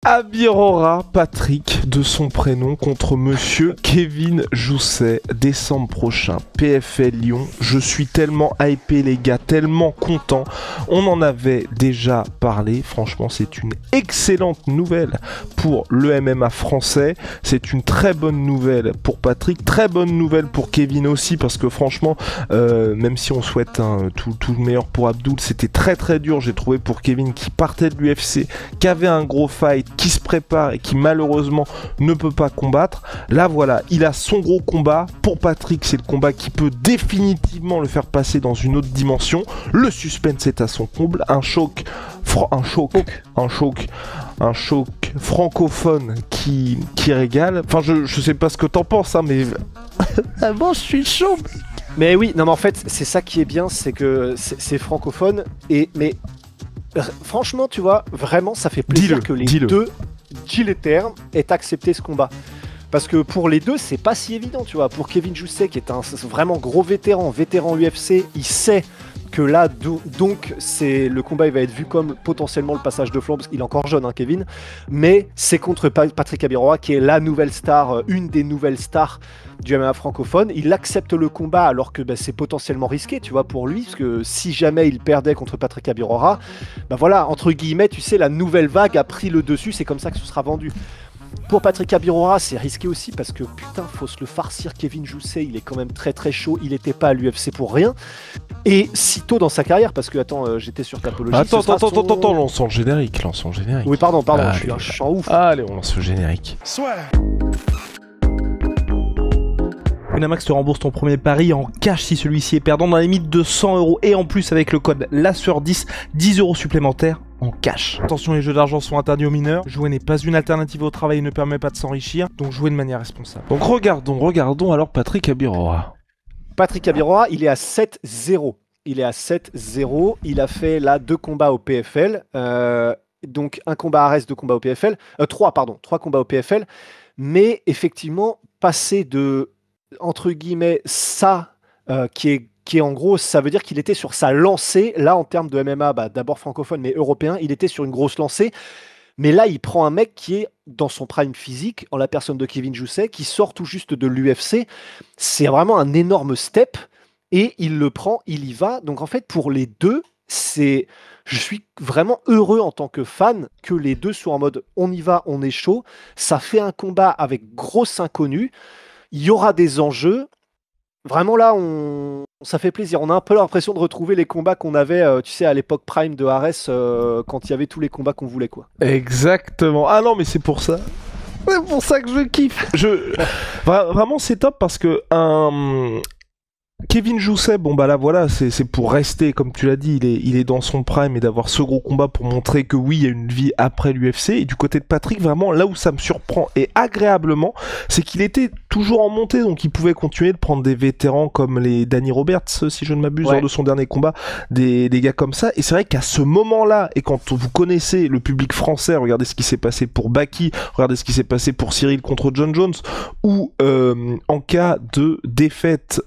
Abirora Patrick de son prénom contre monsieur Kevin Jousset, décembre prochain, PFL Lyon. Je suis tellement hypé les gars, tellement content. On en avait déjà parlé, franchement c'est une excellente nouvelle pour le MMA français. C'est une très bonne nouvelle pour Patrick, très bonne nouvelle pour Kevin aussi parce que franchement, même si on souhaite tout le meilleur pour Abdul, c'était très dur j'ai trouvé pour Kevin qui partait de l'UFC, qui avait un gros fight, qui se prépare et qui malheureusement ne peut pas combattre. Là voilà, il a son gros combat. Pour Patrick, c'est le combat qui peut définitivement le faire passer dans une autre dimension. Le suspense est à son comble. Un choc francophone qui régale. Enfin, je sais pas ce que t'en penses, hein, mais vraiment, je suis chaud. Mais oui, non mais en fait, c'est ça qui est bien, c'est que c'est francophone, mais franchement, tu vois, vraiment, ça fait plaisir que les deux Gilles et Terme aient accepté ce combat. Parce que pour les deux, c'est pas si évident, tu vois. Pour Kevin Jousset, qui est un vraiment gros vétéran UFC, il sait que là, donc, le combat il va être vu comme potentiellement le passage de flanc, parce qu'il est encore jeune, hein, Kevin, mais c'est contre Patrick Abirora, qui est la nouvelle star, une des nouvelles stars du MMA francophone. Il accepte le combat alors que c'est potentiellement risqué, tu vois, pour lui, parce que si jamais il perdait contre Patrick Abirora, voilà, entre guillemets, tu sais, la nouvelle vague a pris le dessus, c'est comme ça que ce sera vendu. Pour Patrick Abirora, c'est risqué aussi parce que putain, faut se le farcir. Kevin Jousset, il est quand même très chaud. Il n'était pas à l'UFC pour rien. Et si tôt dans sa carrière, parce que attends, j'étais sur Tapologie. Attends, lançons le générique. Oui, pardon, je suis un chant ouf. Allez, on lance le générique. Winamax te rembourse ton premier pari en cash si celui-ci est perdant dans la limite de 100€ et en plus avec le code LASSUEUR10, 10€ supplémentaires en cash. Attention, les jeux d'argent sont interdits aux mineurs. Jouer n'est pas une alternative au travail et ne permet pas de s'enrichir, donc jouez de manière responsable. Donc regardons alors Patrick Abirora. Patrick Abirora, il est à 7-0. Il a fait là 2 combats au PFL. Donc un combat à reste, 2 combats au PFL. 3 combats au PFL. Mais effectivement, passer de, entre guillemets, ça, qui est en gros, ça veut dire qu'il était sur sa lancée, là en termes de MMA, d'abord francophone, mais européen, il était sur une grosse lancée. Mais là, il prend un mec qui est dans son prime physique, en la personne de Kevin Jousset, qui sort tout juste de l'UFC. C'est vraiment un énorme step, et il le prend, il y va. Donc en fait, pour les deux, je suis vraiment heureux en tant que fan que les deux soient en mode on y va, on est chaud. Ça fait un combat avec grosse inconnue. Il y aura des enjeux. Vraiment là, ça fait plaisir. On a un peu l'impression de retrouver les combats qu'on avait, tu sais, à l'époque prime de Ares, quand il y avait tous les combats qu'on voulait, quoi. Exactement. Ah non, mais c'est pour ça. C'est pour ça que je kiffe. Vraiment, c'est top parce que Kevin Jousset, là voilà, c'est pour rester, comme tu l'as dit, il est dans son prime et d'avoir ce gros combat pour montrer que oui, il y a une vie après l'UFC. Et du côté de Patrick, vraiment, là où ça me surprend et agréablement, c'est qu'il était toujours en montée, donc il pouvait continuer de prendre des vétérans comme les Danny Roberts, si je ne m'abuse, lors de son dernier combat, des gars comme ça. Et c'est vrai qu'à ce moment-là, et quand vous connaissez le public français, regardez ce qui s'est passé pour Baki, regardez ce qui s'est passé pour Cyril contre John Jones, ou en cas de défaite,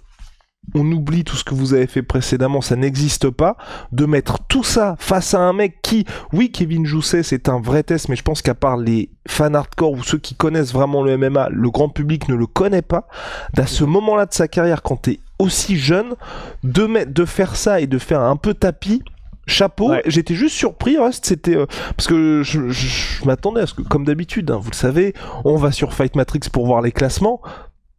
on oublie tout ce que vous avez fait précédemment, ça n'existe pas, de mettre tout ça face à un mec qui, oui, Kevin Jousset, c'est un vrai test, mais je pense qu'à part les fans hardcore ou ceux qui connaissent vraiment le MMA, le grand public ne le connaît pas. À ce moment-là de sa carrière, quand t'es aussi jeune, de faire ça et de faire un peu tapis, chapeau. Ouais. J'étais juste surpris, c'était parce que je m'attendais à ce que, comme d'habitude, vous le savez, on va sur Fight Matrix pour voir les classements.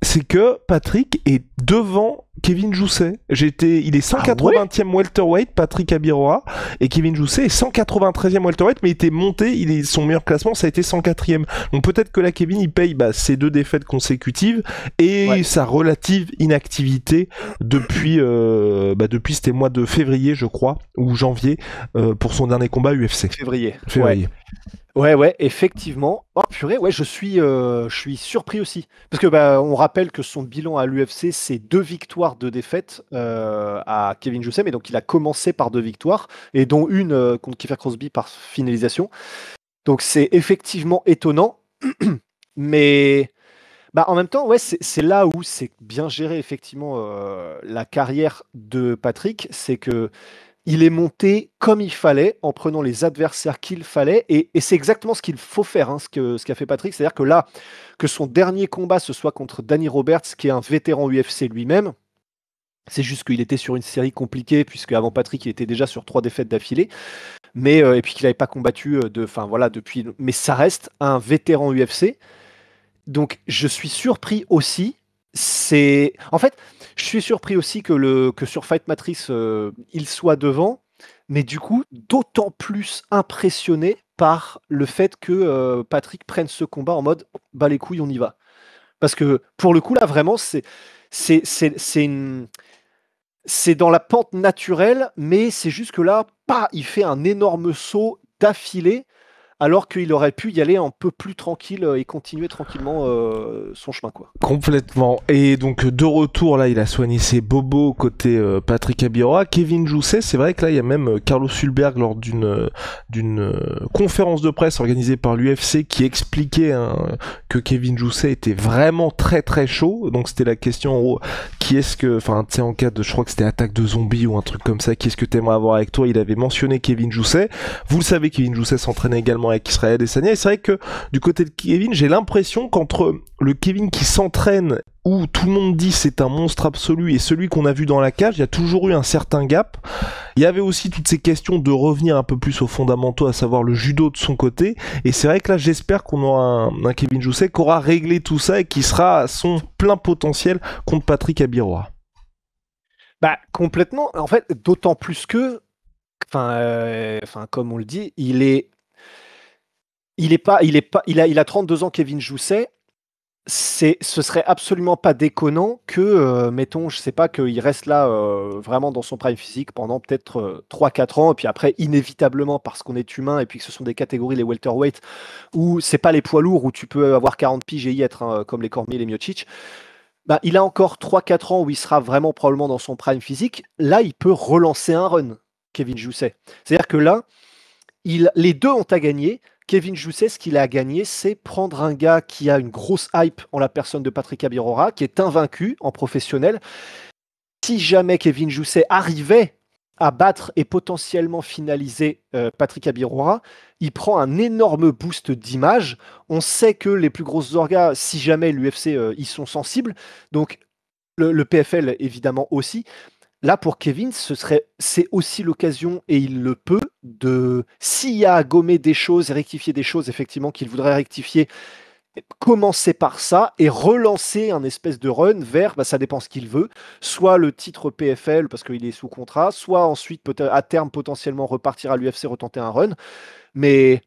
C'est que Patrick est devant Kevin Jousset. Il est 180e welterweight, Patrick Abirora, et Kevin Jousset est 193e welterweight, mais il était monté, son meilleur classement, ça a été 104e. Donc peut-être que là, Kevin, il paye ses 2 défaites consécutives et sa relative inactivité depuis, c'était le mois de février, je crois, ou janvier, pour son dernier combat UFC. Février. Ouais, effectivement. Oh purée, ouais, je suis surpris aussi. Parce que on rappelle que son bilan à l'UFC, c'est 2 victoires, 2 défaites à Kevin Jousset, mais donc il a commencé par 2 victoires, et dont une contre Kiefer Crosby par finalisation. Donc c'est effectivement étonnant, mais en même temps, ouais, c'est là où c'est bien géré effectivement la carrière de Patrick, c'est que il est monté comme il fallait, en prenant les adversaires qu'il fallait, et c'est exactement ce qu'il faut faire, hein, ce qu'a fait Patrick. C'est-à-dire que là, que son dernier combat ce soit contre Danny Roberts, qui est un vétéran UFC lui-même, c'est juste qu'il était sur une série compliquée, puisque avant Patrick, il était déjà sur 3 défaites d'affilée, mais et puis qu'il n'avait pas combattu depuis. Mais ça reste un vétéran UFC. Donc je suis surpris aussi. En fait, je suis surpris aussi que sur Fight Matrix, il soit devant, mais du coup, d'autant plus impressionné par le fait que Patrick prenne ce combat en mode bah les couilles, on y va. Parce que pour le coup, là, vraiment, c'est dans la pente naturelle, mais c'est juste que là, il fait un énorme saut d'affilée, alors qu'il aurait pu y aller un peu plus tranquille et continuer tranquillement son chemin, quoi. Complètement. Et donc de retour là, il a soigné ses bobos côté Patrick Abiroa. Kevin Jousset, c'est vrai que là il y a même Carlos Hulberg lors d'une conférence de presse organisée par l'UFC qui expliquait que Kevin Jousset était vraiment très très chaud. Donc c'était la question en gros, qui est-ce que, enfin tu sais, en cas de, je crois que c'était attaque de zombies ou un truc comme ça, qui est-ce que t'aimerais avoir avec toi? Il avait mentionné Kevin Jousset. Vous le savez, Kevin Jousset s'entraînait également avec Israël Adesanya, et c'est vrai que du côté de Kevin, j'ai l'impression qu'entre le Kevin qui s'entraîne, où tout le monde dit c'est un monstre absolu, et celui qu'on a vu dans la cage, il y a toujours eu un certain gap. Il y avait aussi toutes ces questions de revenir un peu plus aux fondamentaux, à savoir le judo de son côté, et c'est vrai que là j'espère qu'on aura un Kevin Jousset qui aura réglé tout ça et qui sera à son plein potentiel contre Patrick Abiroa. Bah complètement, en fait, d'autant plus que, comme on le dit, il a 32 ans, Kevin Jousset. Ce serait absolument pas déconnant que, mettons, je sais pas, qu'il reste là vraiment dans son prime physique pendant peut-être 3-4 ans, et puis après, inévitablement, parce qu'on est humain, et puis que ce sont des catégories, les welterweight, où c'est pas les poids lourds, où tu peux avoir 40 piges et y être comme les Cormier et les Miocic. Bah, il a encore 3-4 ans où il sera vraiment probablement dans son prime physique. Là, il peut relancer un run, Kevin Jousset. C'est-à-dire que là, les deux ont à gagner. Kevin Jousset, ce qu'il a à gagner, c'est prendre un gars qui a une grosse hype en la personne de Patrick Abiroa, qui est invaincu en professionnel. Si jamais Kevin Jousset arrivait à battre et potentiellement finaliser Patrick Abiroa, il prend un énorme boost d'image. On sait que les plus grosses orgas, si jamais l'UFC y sont sensibles, donc le PFL évidemment aussi. Là, pour Kevin, c'est aussi l'occasion, et il le peut, s'il y a à gommer des choses et rectifier des choses, effectivement, qu'il voudrait rectifier, commencer par ça et relancer un espèce de run vers, ça dépend ce qu'il veut, soit le titre PFL parce qu'il est sous contrat, soit ensuite, peut-être à terme, potentiellement repartir à l'UFC, retenter un run. Mais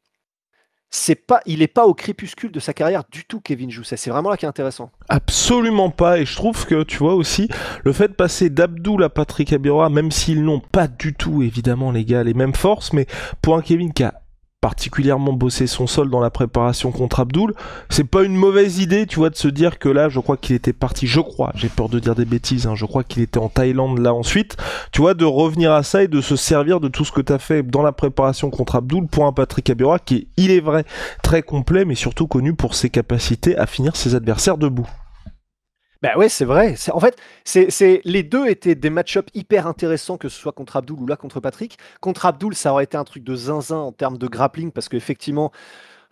il n'est pas au crépuscule de sa carrière du tout, Kevin Jousset. C'est vraiment là qui est intéressant. Absolument pas, et je trouve que, tu vois aussi, le fait de passer d'Abdul à Patrick Abiroa, même s'ils n'ont pas du tout, évidemment, les gars, les mêmes forces, mais pour un Kevin qui a particulièrement bossé son sol dans la préparation contre Abdul, c'est pas une mauvaise idée, tu vois, de se dire que là, je crois qu'il était parti, j'ai peur de dire des bêtises, je crois qu'il était en Thaïlande là ensuite, tu vois, de revenir à ça et de se servir de tout ce que t'as fait dans la préparation contre Abdul pour un Patrick Abiroa qui est, il est vrai, très complet, mais surtout connu pour ses capacités à finir ses adversaires debout. Ben ouais, c'est vrai. En fait, les deux étaient des match-ups hyper intéressants, que ce soit contre Abdul ou là contre Patrick. Contre Abdul, ça aurait été un truc de zinzin en termes de grappling, parce qu'effectivement,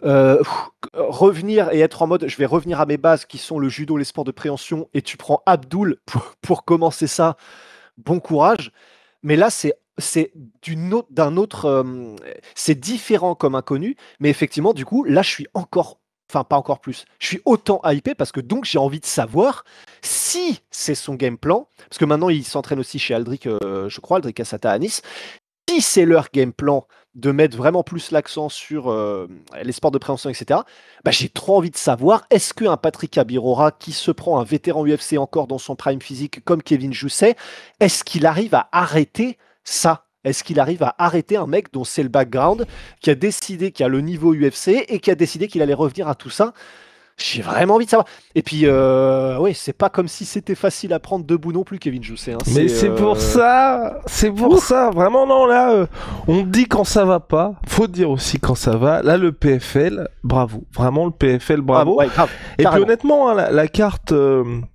revenir et être en mode je vais revenir à mes bases qui sont le judo, les sports de préhension, et tu prends Abdul pour commencer ça, bon courage. Mais là, c'est d'un autre, c'est différent comme inconnu, mais effectivement, du coup, là, je suis encore. Enfin, pas encore plus. Je suis autant hypé parce que donc j'ai envie de savoir si c'est son game plan. Parce que maintenant, il s'entraîne aussi chez Aldric, je crois, Aldric Assata à Nice. Si c'est leur game plan de mettre vraiment plus l'accent sur les sports de préhension, etc., j'ai trop envie de savoir, est-ce qu'un Patrick Abiroa qui se prend un vétéran UFC encore dans son prime physique comme Kevin Jousset, est-ce qu'il arrive à arrêter ça? Est-ce qu'il arrive à arrêter un mec dont c'est le background, qui a décidé qu'il a le niveau UFC et qui a décidé qu'il allait revenir à tout ça? J'ai vraiment envie de savoir. Et puis, oui, c'est pas comme si c'était facile à prendre debout non plus, Kevin Jousset. Hein. Mais c'est pour ça, vraiment non, là, on dit quand ça va pas, faut dire aussi quand ça va. Là, le PFL, bravo, vraiment le PFL, bravo. Ouais, grave, et carrément. puis honnêtement, hein, la carte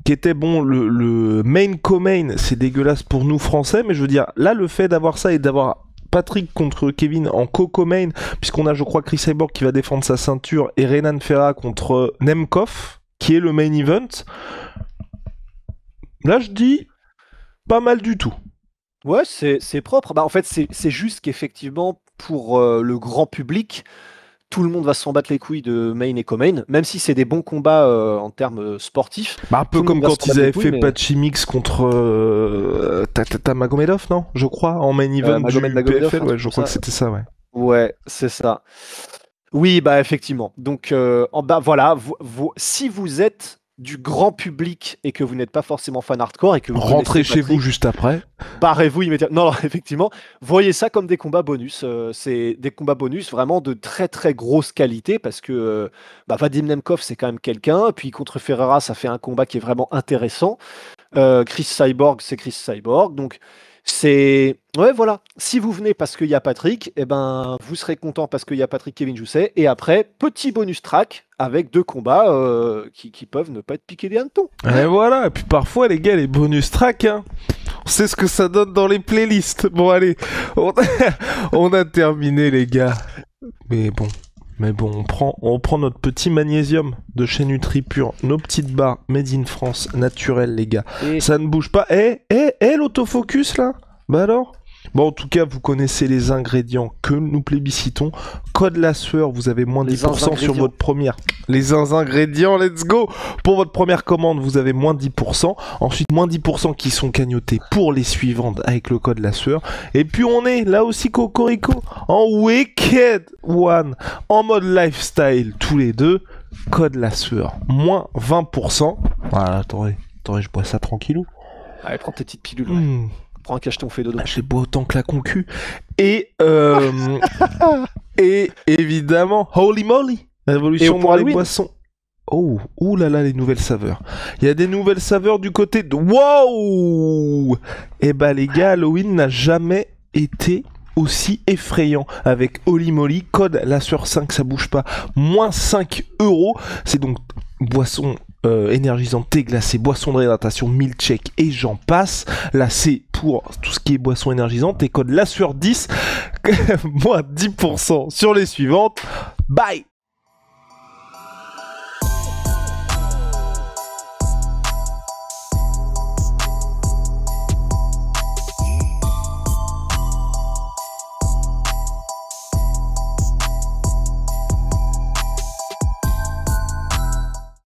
qui était bon, le main co-main, c'est dégueulasse pour nous Français, mais je veux dire, là, le fait d'avoir ça et d'avoir Patrick contre Kevin en co-main, puisqu'on a, je crois, Chris Cyborg qui va défendre sa ceinture et Renan Ferra contre Nemkov, qui est le main event. Là, je dis pas mal du tout. Ouais, c'est propre. Bah, en fait, c'est juste qu'effectivement, pour le grand public, tout le monde va s'en battre les couilles de main et co-main, même si c'est des bons combats en termes sportifs. Bah, un peu Tout le comme monde va quand s'en ils battre avaient les couilles, fait mais- Pachimix contre Magomedov, non? Je crois, en main event du Magomedov, PFL, un ouais, truc je comme crois que ça. c'était ça, ouais. Ouais, c'est ça. Oui, bah effectivement. Donc, bah voilà, si vous êtes du grand public et que vous n'êtes pas forcément fan hardcore et que vous Rentrez connaissez chez Patrick, vous juste après. barrez-vous immédiatement. Non, non, effectivement, voyez ça comme des combats bonus. C'est des combats bonus vraiment de très très grosse qualité parce que bah, Vadim Nemkov c'est quand même quelqu'un. Puis contre Ferreira, ça fait un combat qui est vraiment intéressant. Chris Cyborg, c'est Chris Cyborg. Donc c'est ouais voilà. Si vous venez parce qu'il y a Patrick, eh ben vous serez content parce qu'il y a Patrick Kevin Jousset. Et après petit bonus track avec 2 combats qui peuvent ne pas être piqués des hannetons. Et voilà, et puis parfois, les gars, les bonus tracks, hein, on sait ce que ça donne dans les playlists. Bon, allez, on a terminé, les gars. Mais bon, on prend notre petit magnésium de chez NutriPure, nos petites barres made in France, naturelles, les gars. Et Ça ne bouge pas. L'autofocus, là? Bah alors? Bon, en tout cas, vous connaissez les ingrédients que nous plébiscitons. Code la sueur, vous avez moins de Les 10% sur ingrédients. votre première. Les ingrédients, let's go! Pour votre première commande, vous avez moins 10%. Ensuite, moins 10% qui sont cagnotés pour les suivantes avec le code la sueur. Et puis, on est là aussi, Cocorico, en Wicked One, en mode lifestyle, tous les deux. Code la sueur, moins 20%. Voilà, attendez, je bois ça tranquillou. allez, prends tes petites pilules. Ouais. Mmh. Prends un cacheton, fais dodo. Je les bois autant que la concu. Et, et évidemment, Holy Moly, Et révolution pour dans les Halloween. boissons. Oh, ouh là là, les nouvelles saveurs. Il y a des nouvelles saveurs du côté de... Wow! Eh bah les gars, Halloween n'a jamais été aussi effrayant avec Holy Moly, code la sueur 5, ça bouge pas, moins 5 €. C'est donc boisson énergisante, thé glacé, boisson de réhydratation, milkshake et j'en passe. Là c'est pour tout ce qui est boisson énergisante et code la sueur 10, moins 10% sur les suivantes. Bye!